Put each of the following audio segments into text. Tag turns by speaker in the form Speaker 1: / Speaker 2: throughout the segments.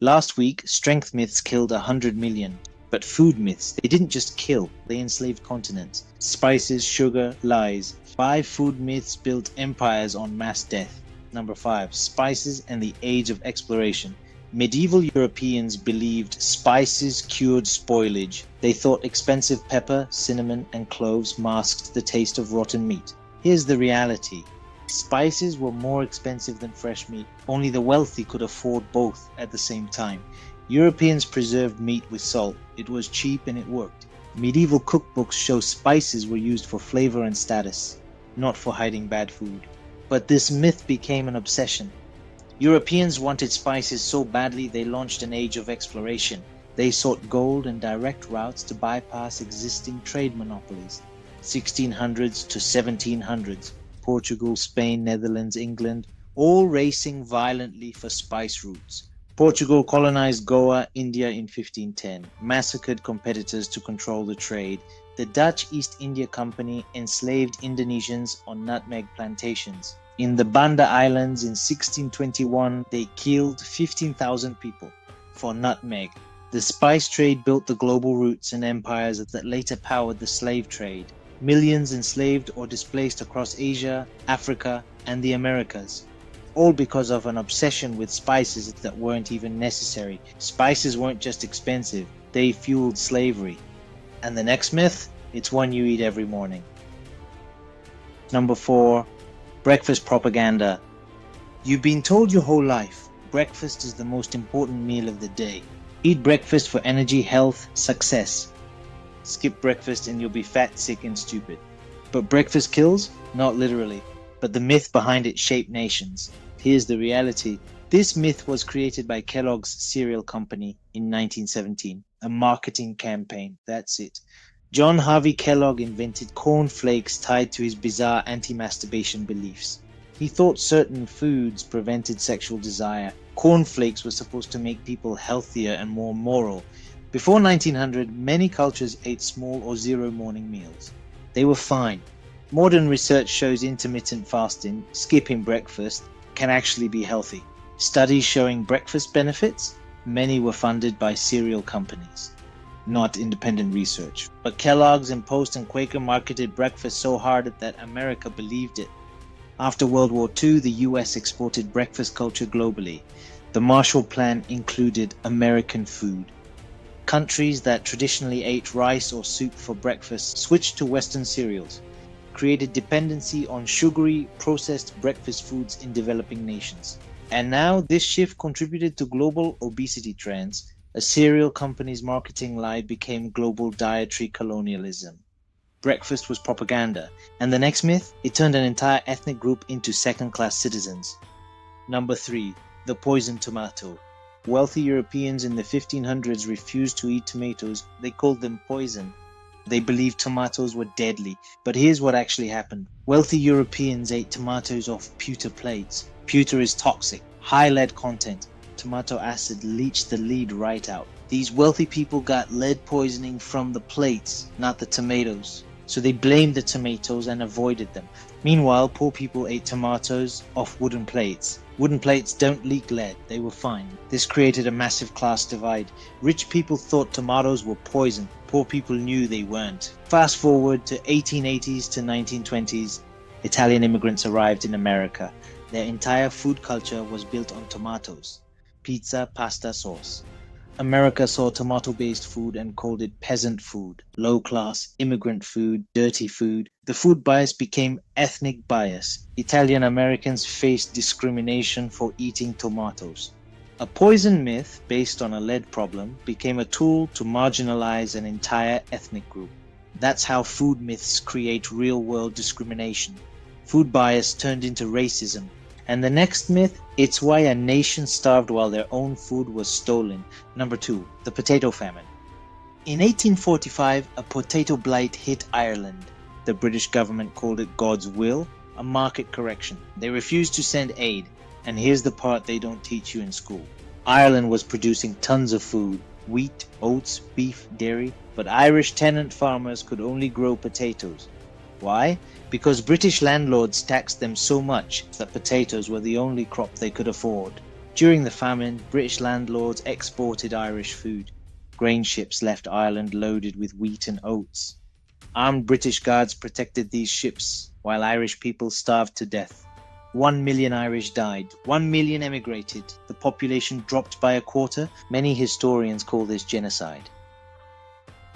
Speaker 1: Last week, strength myths killed 100 million. But food myths, they didn't just kill, they enslaved continents. Spices, sugar, lies. 5 food myths built empires on mass death. Number 5, spices and the age of exploration. Medieval Europeans believed spices cured spoilage. They thought expensive pepper, cinnamon, and cloves masked the taste of rotten meat. Here's the reality. Spices were more expensive than fresh meat. Only the wealthy could afford both at the same time. Europeans preserved meat with salt. It was cheap and it worked. Medieval cookbooks show spices were used for flavor and status, not for hiding bad food. But this myth became an obsession. Europeans wanted spices so badly they launched an age of exploration. They sought gold and direct routes to bypass existing trade monopolies. 1600s to 1700s, Portugal, Spain, Netherlands, England, all racing violently for spice routes. Portugal colonized Goa, India in 1510, massacred competitors to control the trade. The Dutch East India Company enslaved Indonesians on nutmeg plantations. In the Banda Islands in 1621, they killed 15,000 people for nutmeg. The spice trade built the global routes and empires that later powered the slave trade. Millions enslaved or displaced across Asia, Africa, and the Americas. All because of an obsession with spices that weren't even necessary. Spices weren't just expensive, they fueled slavery. And the next myth? It's one you eat every morning. Number 4. Breakfast propaganda. You've been told your whole life, breakfast is the most important meal of the day. Eat breakfast for energy, health, success. Skip breakfast and you'll be fat, sick, and stupid. But breakfast kills? Not literally. But the myth behind it shaped nations. Here's the reality. This myth was created by Kellogg's cereal company in 1917. A marketing campaign. That's it. John Harvey Kellogg invented corn flakes tied to his bizarre anti-masturbation beliefs. He thought certain foods prevented sexual desire. Corn flakes were supposed to make people healthier and more moral. Before 1900, many cultures ate small or zero morning meals. They were fine. Modern research shows intermittent fasting, skipping breakfast, can actually be healthy. Studies showing breakfast benefits, many were funded by cereal companies, not independent research. But Kellogg's and Post and Quaker marketed breakfast so hard that America believed it. After World War II, the US exported breakfast culture globally. The Marshall Plan included American food. Countries that traditionally ate rice or soup for breakfast switched to Western cereals, created dependency on sugary, processed breakfast foods in developing nations. And now this shift contributed to global obesity trends. A cereal company's marketing lie became global dietary colonialism. Breakfast was propaganda. And the next myth? It turned an entire ethnic group into second-class citizens. Number 3. The poison tomato. Wealthy Europeans in the 1500s refused to eat tomatoes. They called them poison. They believed tomatoes were deadly. But here's what actually happened. Wealthy Europeans ate tomatoes off pewter plates. Pewter is toxic, high lead content. Tomato acid leached the lead right out. These wealthy people got lead poisoning from the plates, not the tomatoes. So they blamed the tomatoes and avoided them. Meanwhile, poor people ate tomatoes off wooden plates. Wooden plates don't leak lead, they were fine. This created a massive class divide. Rich people thought tomatoes were poison. Poor people knew they weren't. Fast forward to 1880s to 1920s, Italian immigrants arrived in America. Their entire food culture was built on tomatoes. Pizza, pasta, sauce. America saw tomato-based food and called it peasant food, low-class, immigrant food, dirty food. The food bias became ethnic bias. Italian Americans faced discrimination for eating tomatoes. A poison myth based on a lead problem became a tool to marginalize an entire ethnic group. That's how food myths create real-world discrimination. Food bias turned into racism. And the next myth, it's why a nation starved while their own food was stolen. Number 2, the potato famine. In 1845, a potato blight hit Ireland. The British government called it God's will, a market correction. They refused to send aid. And here's the part they don't teach you in school. Ireland was producing tons of food, wheat, oats, beef, dairy, but Irish tenant farmers could only grow potatoes. Why? Because British landlords taxed them so much that potatoes were the only crop they could afford. During the famine, British landlords exported Irish food. Grain ships left Ireland loaded with wheat and oats. Armed British guards protected these ships, while Irish people starved to death. 1 million Irish died, 1 million emigrated, the population dropped by a quarter. Many historians call this genocide.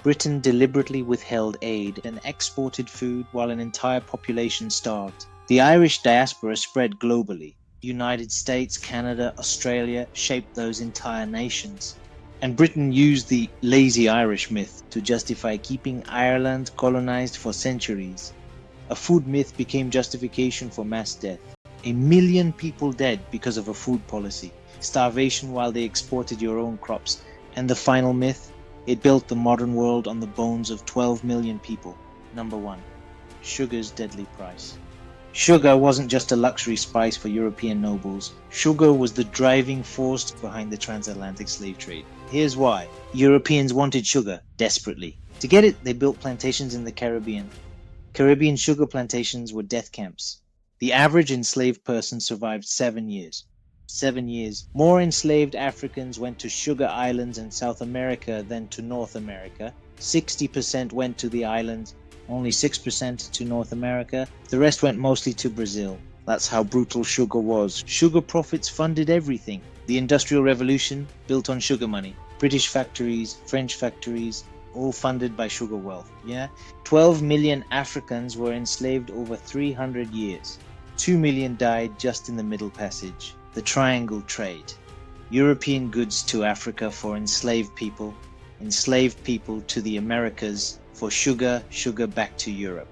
Speaker 1: Britain deliberately withheld aid and exported food while an entire population starved. The Irish diaspora spread globally. The United States, Canada, Australia shaped those entire nations. And Britain used the lazy Irish myth to justify keeping Ireland colonized for centuries. A food myth became justification for mass death. 1 million people dead because of a food policy. Starvation while they exported your own crops. And the final myth? It built the modern world on the bones of 12 million people. Number 1. Sugar's deadly price. Sugar wasn't just a luxury spice for European nobles. Sugar was the driving force behind the transatlantic slave trade. Here's why. Europeans wanted sugar desperately. To get it, they built plantations in the Caribbean. Caribbean sugar plantations were death camps. The average enslaved person survived 7 years. 7 years. More enslaved Africans went to sugar islands in South America than to North America. 60% went to the islands, only 6% to North America. The rest went mostly to Brazil. That's how brutal sugar was. Sugar profits funded everything. The Industrial Revolution built on sugar money. British factories, French factories, all funded by sugar wealth. 12 million Africans were enslaved over 300 years. 2 million died just in the Middle Passage. The Triangle Trade. European goods to Africa for enslaved people to the Americas for sugar back to Europe.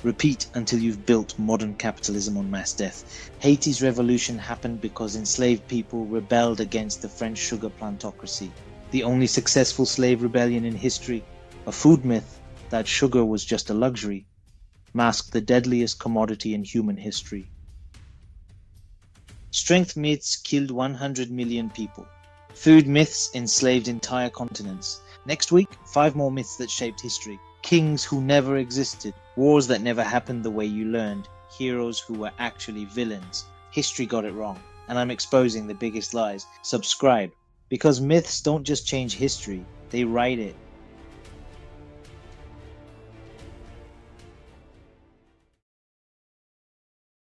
Speaker 1: Repeat until you've built modern capitalism on mass death. Haiti's revolution happened because enslaved people rebelled against the French sugar plantocracy. The only successful slave rebellion in history. A food myth that sugar was just a luxury masked the deadliest commodity in human history. Strength myths killed 100 million people. Food myths enslaved entire continents. Next week, 5 more myths that shaped history. Kings who never existed. Wars that never happened the way you learned. Heroes who were actually villains. History got it wrong, and I'm exposing the biggest lies. Subscribe, because myths don't just change history, they write it.